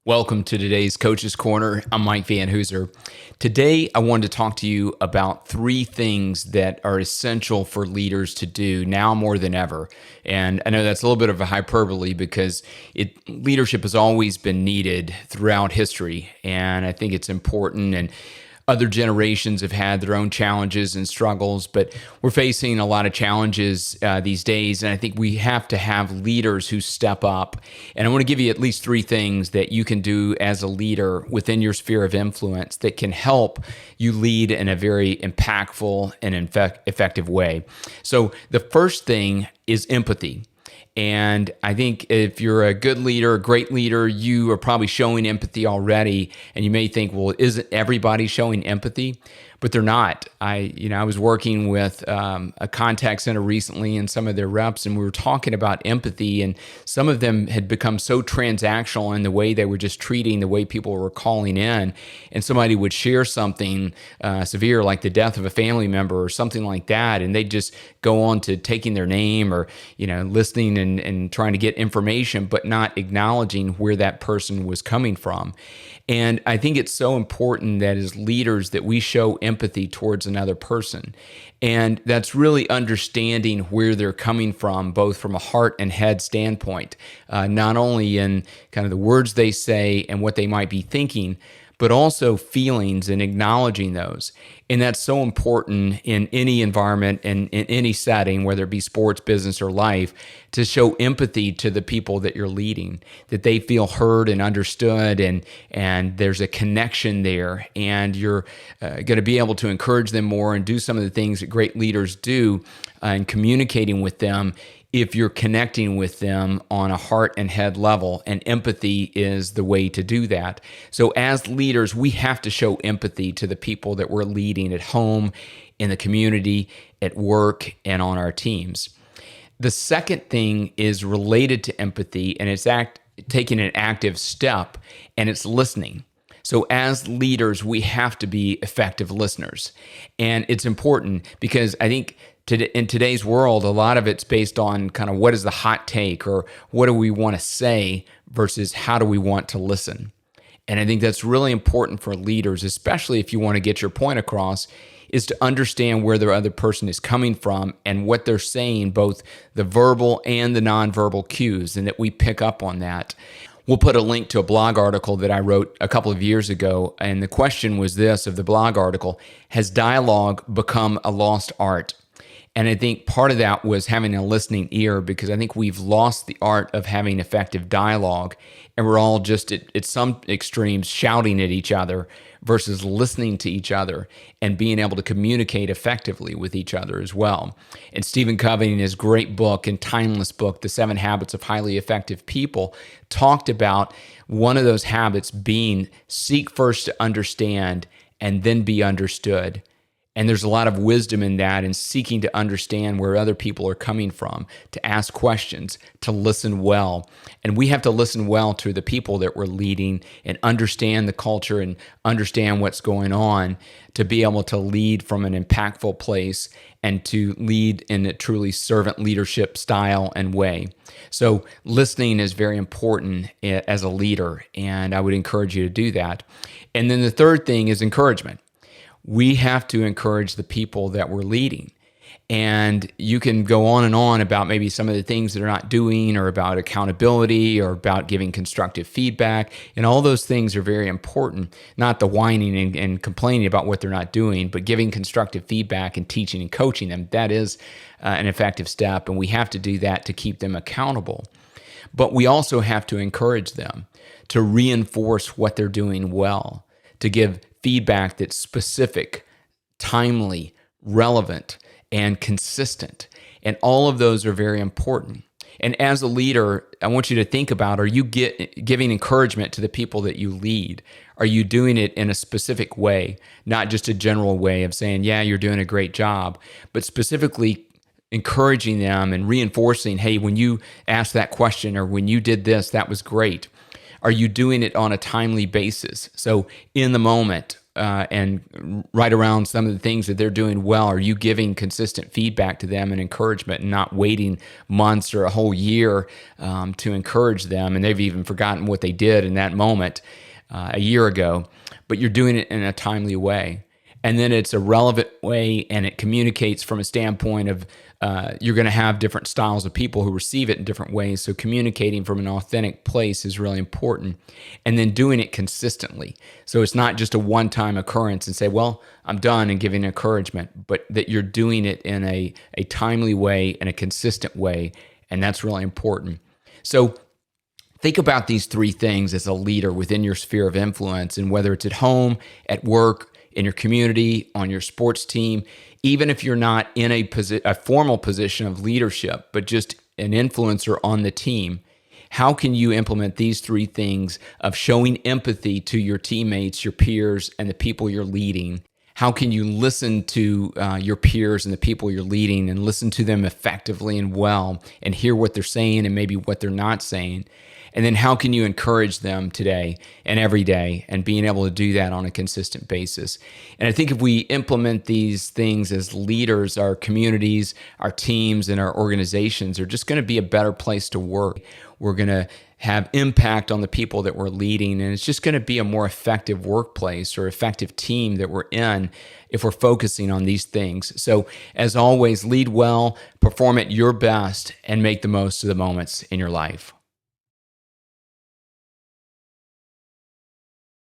Welcome to today's Coach's Corner. I'm Mike Van Hooser. Today, I wanted to talk to you about three things that are essential for leaders to do now more than ever. And I know that's a little bit of a hyperbole because leadership has always been needed throughout history. And I think it's important, and other generations have had their own challenges and struggles, but we're facing a lot of challenges these days, and I think we have to have leaders who step up. And I want to give you at least three things that you can do as a leader within your sphere of influence that can help you lead in a very impactful and effective way. So the first thing is empathy. And I think if you're a good leader, a great leader, you are probably showing empathy already. And you may think, well, isn't everybody showing empathy? But they're not. I was working with a contact center recently and some of their reps, and we were talking about empathy, and some of them had become so transactional in the way they were just treating the way people were calling in. And somebody would share something severe like the death of a family member or something like that, and they'd just go on to taking their name or listening and trying to get information, but not acknowledging where that person was coming from. And I think it's so important that as leaders that we show empathy towards another person. And that's really understanding where they're coming from, both from a heart and head standpoint, not only in kind of the words they say and what they might be thinking, but also feelings and acknowledging those. And that's so important in any environment and in any setting, whether it be sports, business, or life, to show empathy to the people that you're leading, that they feel heard and understood, and there's a connection there, and you're going to be able to encourage them more and do some of the things that great leaders do in communicating with them if you're connecting with them on a heart and head level, and empathy is the way to do that. So as leaders, we have to show empathy to the people that we're leading at home, in the community, at work, and on our teams. The second thing is related to empathy, and it's taking an active step, and it's listening. So as leaders, we have to be effective listeners. And it's important because I think in today's world, a lot of it's based on kind of what is the hot take or what do we want to say versus how do we want to listen. And I think that's really important for leaders, especially if you want to get your point across, is to understand where the other person is coming from and what they're saying, both the verbal and the nonverbal cues, and that we pick up on that. We'll put a link to a blog article that I wrote a couple of years ago, and the question was this of the blog article: has dialogue become a lost art? And I think part of that was having a listening ear, because I think we've lost the art of having effective dialogue, and we're all just at some extremes shouting at each other versus listening to each other and being able to communicate effectively with each other as well. And Stephen Covey, in his great book and timeless book, The 7 Habits of Highly Effective People, talked about one of those habits being seek first to understand and then be understood. And there's a lot of wisdom in that, in seeking to understand where other people are coming from, to ask questions, to listen well. And we have to listen well to the people that we're leading and understand the culture and understand what's going on to be able to lead from an impactful place and to lead in a truly servant leadership style and way. So listening is very important as a leader, and I would encourage you to do that. And then the third thing is encouragement. We have to encourage the people that we're leading. And you can go on and on about maybe some of the things that they're not doing, or about accountability, or about giving constructive feedback. And all those things are very important, not the whining and complaining about what they're not doing, but giving constructive feedback and teaching and coaching them. That is an effective step, and we have to do that to keep them accountable. But we also have to encourage them to reinforce what they're doing well, to give feedback that's specific, timely, relevant, and consistent. And all of those are very important. And as a leader, I want you to think about, are you giving encouragement to the people that you lead? Are you doing it in a specific way, not just a general way of saying, yeah, you're doing a great job, but specifically encouraging them and reinforcing, hey, when you asked that question or when you did this, that was great. Are you doing it on a timely basis? So in the moment, and write around some of the things that they're doing well? Are you giving consistent feedback to them and encouragement, and not waiting months or a whole year to encourage them? And they've even forgotten what they did in that moment a year ago, but you're doing it in a timely way. And then it's a relevant way, and it communicates from a standpoint of you're going to have different styles of people who receive it in different ways. So communicating from an authentic place is really important. And then doing it consistently. So it's not just a one-time occurrence and say, well, I'm done, and giving encouragement, but that you're doing it in a timely way, in a consistent way. And that's really important. So think about these three things as a leader within your sphere of influence, and whether it's at home, at work, in your community, on your sports team, even if you're not in a formal position of leadership, but just an influencer on the team. How can you implement these three things of showing empathy to your teammates, your peers, and the people you're leading? How can you listen to your peers and the people you're leading, and listen to them effectively and well, and hear what they're saying and maybe what they're not saying? And then how can you encourage them today and every day, and being able to do that on a consistent basis? And I think if we implement these things as leaders, our communities, our teams, and our organizations are just going to be a better place to work. We're going to have impact on the people that we're leading, and it's just going to be a more effective workplace or effective team that we're in if we're focusing on these things. So as always, lead well, perform at your best, and make the most of the moments in your life.